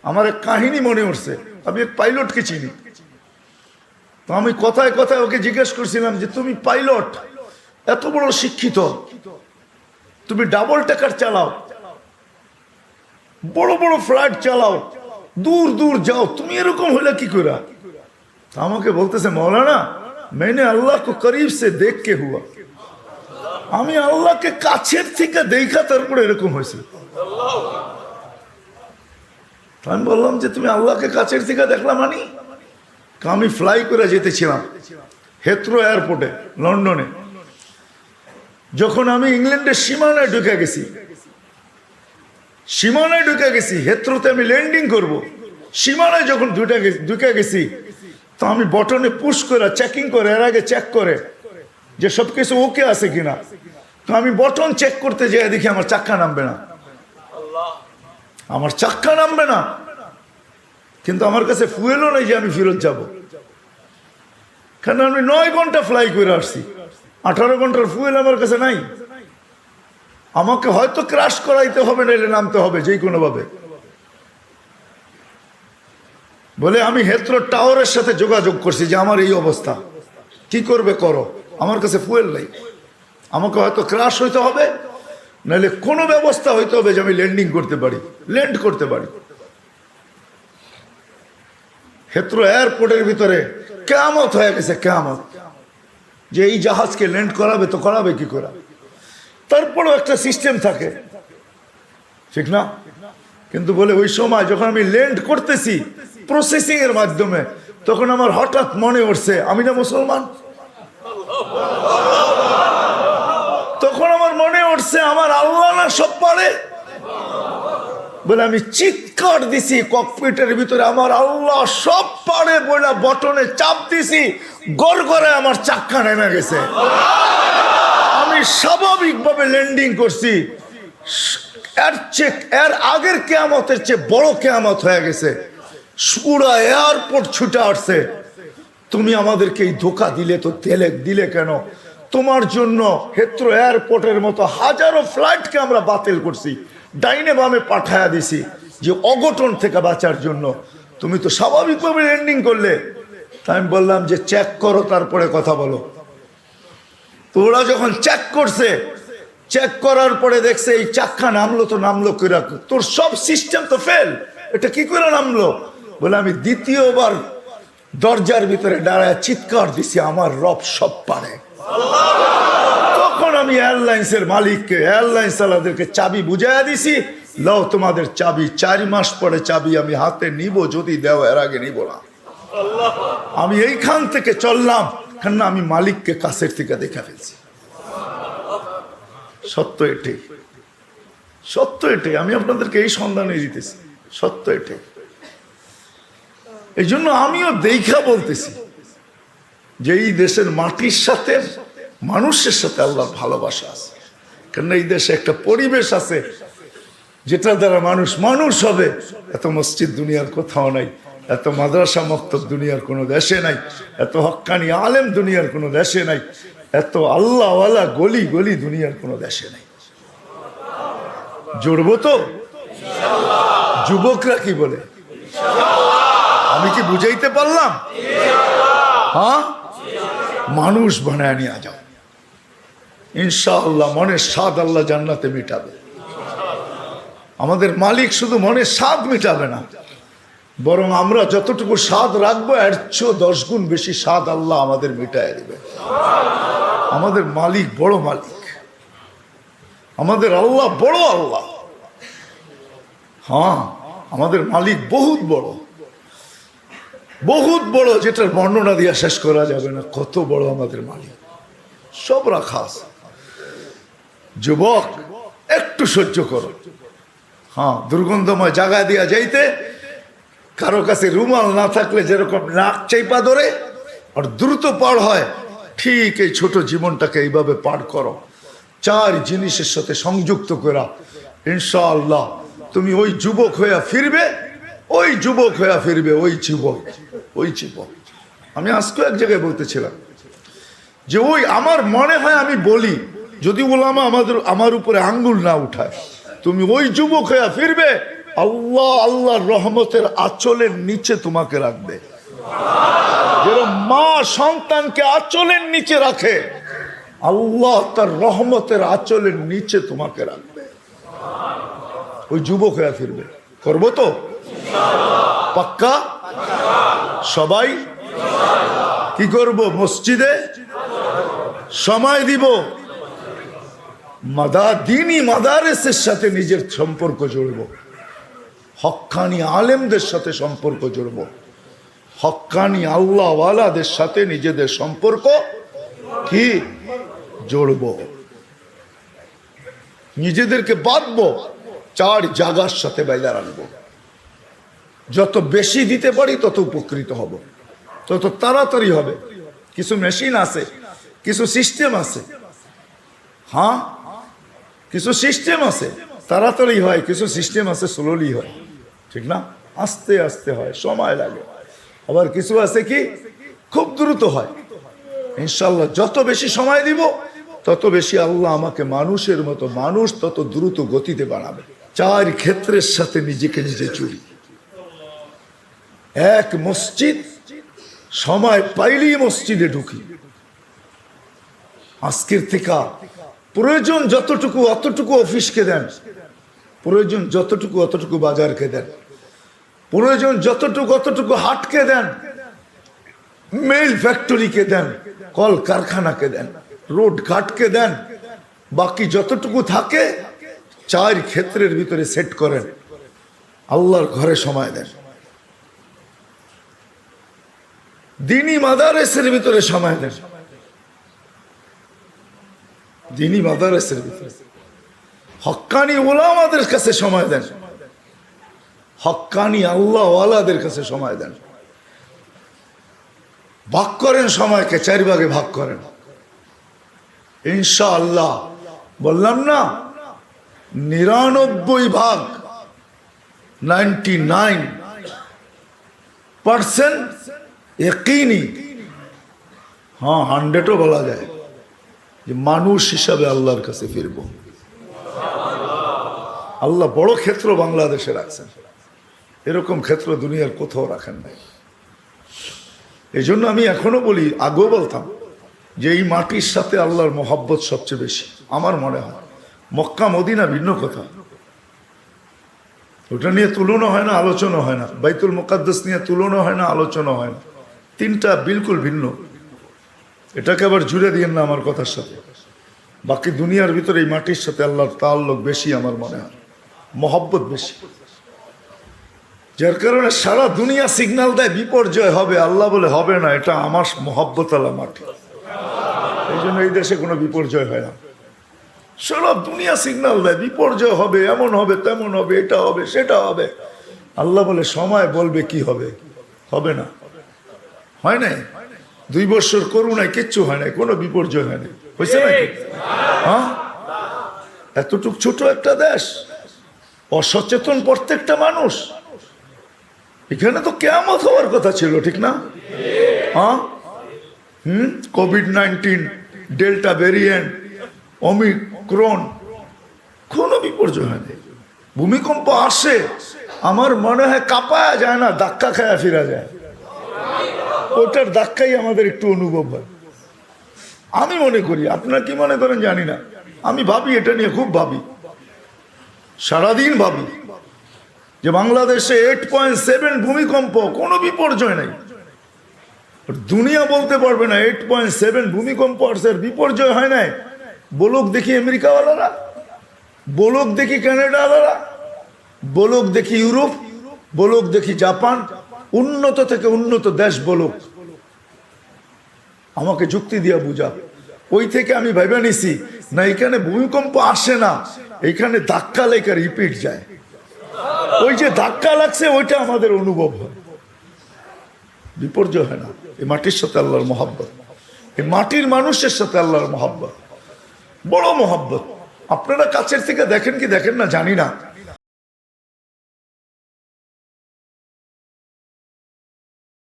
আমার এক কাহিনী মনে উঠছে। আমি এক পাইলটকে চিনি, তো আমি কথায় কথায় ওকে জিজ্ঞেস করছিলাম যে তুমি পাইলট, এত বড় শিক্ষিত, তুমি ডাবল টেকার চালাও, বড় বড় ফ্লাইট চালাও, দূর দূর যাও, তুমি এরকম হলে কি করে? আমাকে বলতেছে মৌলানা मैंने अल्लाह को करीब से देख के हुआ, আমি আল্লাহকে কাছের থেকে দেখা তারপরে এরকম হয়েছে। আমি বললাম যে তুমি আল্লাহকে কাছের থেকে দেখলা মানে? আমি ফ্লাই করে যেতেছিলাম হেথ্রো এয়ারপোর্টে লন্ডনে। যখন আমি ইংল্যান্ডের সীমানায় ঢুকে গেছি, হেথ্রোতে আমি ল্যান্ডিং করব, সীমানায় যখন ঢুকে গেছি, তো আমি বটনে পুশ করে চেকিং করে, এর আগে চেক করে যে সব কিছু ওকে আছে কিনা। তো আমি বটন চেক করতে যাই, দেখি আমার চাক্কা নামবে না, কিন্তু আমার কাছে ফুয়েলও নেই যে আমি ফেরত যাব, কারণ আমি 9 ঘন্টা ফ্লাই করে আসছি, 18 ঘন্টার ফুয়েল আমার কাছে নাই। আমাকে হয়তো ক্রাশ করাইতে হবে, নাইলে নামতে হবে যে কোনো ভাবে। বলে আমি হেথ্রো টাওয়ারের সাথে যোগাযোগ করছি যে আমার এই অবস্থা, কি করবে করো, আমার কাছে ফুয়েল নেই, আমাকে হয়তো ক্রাশ হইতে হবে, নাহলে কোনো ব্যবস্থা হইতে হবে যে আমি ল্যান্ড করতে পারি। হেথ্রো এয়ারপোর্টের ভিতরে কিয়ামত হয়ে গেছে, কিয়ামত, যে এই জাহাজকে ল্যান্ড করাবে তো করাবে কি করে? তারপরেও একটা সিস্টেম থাকে, ঠিক না? কিন্তু বলে ওই সময় যখন আমি ল্যান্ড করতেছি প্রসেসিং এর মাধ্যমে, তখন আমার হঠাৎ মনে উঠছে আমি না মুসলমান। তখন আমার মনে উঠছে আমার আল্লাহ না সব পারে। বলে আমি চিৎকার দিছি ককপিটের ভিতরে, আমার আল্লাহ সব পারে বলে বটনে চাপ দিছি, গড়গড়ে আমার চাক্কা নেমে গেছে। আমি স্বাভাবিকভাবে ল্যান্ডিং করছি, এর আগের কিয়ামতের চেয়ে বড় কিয়ামত হয়ে গেছে। পুরা এয়ারপোর্ট ছুটে আসছে, তুমি আমাদেরকে এই ধোকা দিলে তো দিলে কেন? তোমার জন্য হেথ্রো এয়ারপোর্টের মতো হাজারো ফ্লাইটকে আমরা বাতিল করছি, ডাইনে বামে পাঠায়া দিছি যে অঘটন থেকে বাঁচার জন্য। তুমি তো স্বাভাবিকভাবে ল্যান্ডিং করলে। তাই আমি বললাম যে চেক করো, তারপরে কথা বলো। তো ওরা যখন চেক করছে, চেক করার পরে দেখছে এই চাক্কা নামলো করে, তোর সব সিস্টেম তো ফেল, এটা কি করে নামলো? বলে আমি দ্বিতীয়বার দরজার ভিতরে দাঁড়ায় চিৎকার দিছি আমার রব সব পারে। তখন আমি এয়ারলাইন্সের মালিককে, এয়ারলাইন্স চালাদেরকে চাবি বুঝাইয়া দিছি, লও তোমাদের চাবি, 4 মাস পরে চাবি আমি হাতে নিব, যদি দেও, এর আগে নিব না। আমি এইখান থেকে চললাম, কেন আমি মালিককে কাছের থেকে দেখা ফেলছি। সত্য এটাই, আমি আপনাদেরকে এই সন্ধানে দিতেছি, সত্য এটাই। এই জন্য আমিও দেখা বলতেছি যে এই দেশের মাটির সাথে, মানুষের সাথে আল্লাহর ভালোবাসা আছে। কেন এই দেশে একটা পরিবেশ আছে যেটা দ্বারা মানুষ হবে। এত মসজিদ দুনিয়ার কোথাও নাই, এত মাদ্রাসা মক্তব দুনিয়ার কোনো দেশে নাই, এত হক্কানি আলেম দুনিয়ার কোনো দেশে নাই, এত আল্লাহওয়ালা গলি দুনিয়ার কোনো দেশে নাই। জড়বো তো? যুবকরা কি বলে? আমি কি বুঝাইতে পারলাম? হ্যাঁ, মানুষ বানায় নিয়ে যাও ইনশাআল্লাহ। মনের স্বাদ আল্লাহ জান্নাতে মিটাবে। আমাদের মালিক শুধু মনের স্বাদ মিটাবে না, বরং আমরা যতটুকু স্বাদ রাখবো এর চেয়ে 10 গুণ বেশি স্বাদ আল্লাহ আমাদের মিটায় দিবে। আমাদের মালিক বড় মালিক, আমাদের আল্লাহ বড় আল্লাহ। হ্যাঁ, আমাদের মালিক বহুত বড়, যেটার বর্ণনা দিয়ে শেষ করা যাবে না। কত বড় আমাদের মালিক, সব রাখা আছে। যুবক একটু সহ্য করো। হ্যাঁ, দুর্গন্ধময় জায়গা দিয়া যাইতে কারো কাছে রুমাল না থাকলে যেরকম নাক চাইপা ধরে আর দ্রুত পার হয়, ঠিক এই ছোট জীবনটাকে এইভাবে পার করো, 4 জিনিসের সাথে সংযুক্ত করা। ইনশাআল্লাহ তুমি ওই যুবক হইয়া ফিরবে, ওই যুবক। আমি আজকে এক জায়গায় বলতেছিলাম যে ওই আমার মনে হয়, আমি বলি যদি ওলামা আমার উপরে আঙ্গুল না উঠায়, তুমি ওই যুবক হইয়া ফিরবে আল্লাহ আল্লাহর রহমতের আঁচলের নিচে তোমাকে রাখবে। যেরকম মা সন্তানকে আঁচলের নিচে রাখে, আল্লাহ তার রহমতের আঁচলের নিচে তোমাকে রাখবে। ওই যুবক হয়ে ফিরবে। করবো তো পাক্কা? সবাই কি করব? মসজিদে সময় দিব, দিনী মাদারেসের সাথে নিজের সম্পর্ক জড়ব, হক্কানি আলেমদের সাথে সম্পর্ক জড়ব, হক্কানি আল্লাহওয়ালাদের সাথে নিজেদের সম্পর্ক কি জড়ব, নিজেদেরকে বাঁধবো, 4 জায়গার সাথে বাইলা রাখবো। যত বেশি দিতে পারি তত উপকৃত হব, তত তাড়াতাড়ি হবে। কিছু মেশিন আছে, কিছু সিস্টেম আছে, হ্যাঁ কিছু সিস্টেম আছে তাড়াতাড়ি হয়, কিছু সিস্টেম আছে স্লোলি হয়, ঠিক না? আস্তে আস্তে হয়, সময় লাগে। আবার কিছু আছে কি খুব দ্রুত হয়। ইনশাল্লাহ যত বেশি সময় দিব তত বেশি আল্লাহ আমাকে মানুষের মতো, মানুষ তত দ্রুত গতিতে বানাবে। 4 ক্ষেত্রের সাথে নিজেকে নিজে চুরি। 1 মসজিদ, সময় পাইলেই মসজিদে ঢুকি। আজকের থেকে প্রয়োজন যতটুকু অতটুকু অফিসকে দেন, প্রয়োজন যতটুকু অতটুকু বাজারকে দেন, প্রয়োজন যতটুকু অতটুকু হাটকে দেন, মেল ফ্যাক্টরিকে দেন, কল কারখানাকে দেন, রোড ঘাটকে দেন। বাকি যতটুকু থাকে 4 ক্ষেত্রের ভিতরে সেট করেন, আল্লাহর ঘরে সময় দেন, দিনী মাদারেসের ভিতরে সময় দেন, দিনী মাদারেসের ভিতরে হক্কানি ওলামাদের কাছে সময় দেন, হক্কানি আল্লাহওয়ালাদের কাছে সময় দেন। ভাগ করেন সময়কে, 4 ভাগে ভাগ করেন। ইনশাআল্লাহ বললাম না, 99 ভাগ 99% ইয়াকিনি, হ্যাঁ 100ও বলা যায় যে মানুষ হিসাবে আল্লাহর কাছে ফিরব। আল্লাহ বড় ক্ষেত্র বাংলাদেশে রাখছেন, এরকম ক্ষেত্র দুনিয়ার কোথাও রাখেন নাই। এই জন্য আমি এখনো বলি, আগেও বলতাম যে এই মাটির সাথে আল্লাহর মহব্বত সবচেয়ে বেশি। আমার মনে হয় মক্কা মদিনা ভিন্ন কথা, ওটা নিয়ে তুলনা হয় না, আলোচনা হয় না। বাইতুল মুকাদ্দাস নিয়ে তুলনা হয় না, আলোচনা হয় না। 3টা বিলকুল ভিন্ন। এটাকে আবার জুড়ে দিয়েন না আমার কথার সাথে। বাকি দুনিয়ার ভিতরে এই মাটির সাথে আল্লাহর তাআল্লুক বেশি, আমার মনে হয় মহব্বত বেশি। যার কারণে সারা দুনিয়া সিগন্যাল দেয় বিপর্যয় হবে, আল্লাহ বলে হবে না, এটা আমার মহব্বত আল্লাহ মাটি। এই জন্য এই দেশে কোনো বিপর্যয় হয় না। সারা দুনিয়া সিগন্যাল দেয় বিপর্যয় হবে, এমন হবে, তেমন হবে, এটা হবে, সেটা হবে। আল্লাহ বলে সময় বলবে কি হবে, হবে না। হয় নাই 2 বছর করুণায় কিচ্ছু হয় নাই, কোনো বিপর্যয় হয় নাই, হয়েছে নাকি? হ্যাঁ, এতটুক ছোট একটা দেশ, অসচেতন প্রত্যেকটা মানুষ। এখানে তো কিয়ামত হওয়ার কথা ছিল, ঠিক না? হ্যাঁ, কোভিড-19, ডেল্টা ভেরিয়েন্ট, ওমিক্রন, কোনো বিপর্যয় হয় নাই। ভূমিকম্প আসে, আমার মনে হয় কাঁপায়া যায় না, ধাক্কা খায়া ফিরা যায়। ওটার ধাক্কাই আমাদের একটু অনুভব হয়, আমি মনে করি। আপনারা কি মনে করেন জানি না, আমি ভাবি, এটা নিয়ে খুব ভাবি, সারাদিন ভাবি যে বাংলাদেশে 8.7 ভূমিকম্প, কোনো বিপর্যয় নাই। দুনিয়া বলতে পারবে না 8.7 ভূমিকম্প আসছে, বিপর্যয় হয় নাই। বলুক দেখি আমেরিকাওয়ালারা, বলুক দেখি কানাডাওয়ালারা, বলুক দেখি ইউরোপ, বলুক দেখি জাপান, উন্নত থেকে উন্নত দেশ বলুক, আমাকে যুক্তি দিয়া বুঝা। ওই থেকে আমি ভাইবা নিছি না, এখানে ভূমিকম্প আসে না, এখানে ধাক্কা লেখা রিপিট যায়। ওই যে ধাক্কা লাগছে ওইটা আমাদের অনুভব হয়, বিপর্যয় হয় না। এই মাটির সাথে আল্লাহর মহব্বত, এই মাটির মানুষের সাথে আল্লাহর মহব্বত, বড় মহব্বত। আপনারা কাছের থেকে দেখেন কি দেখেন না জানি না,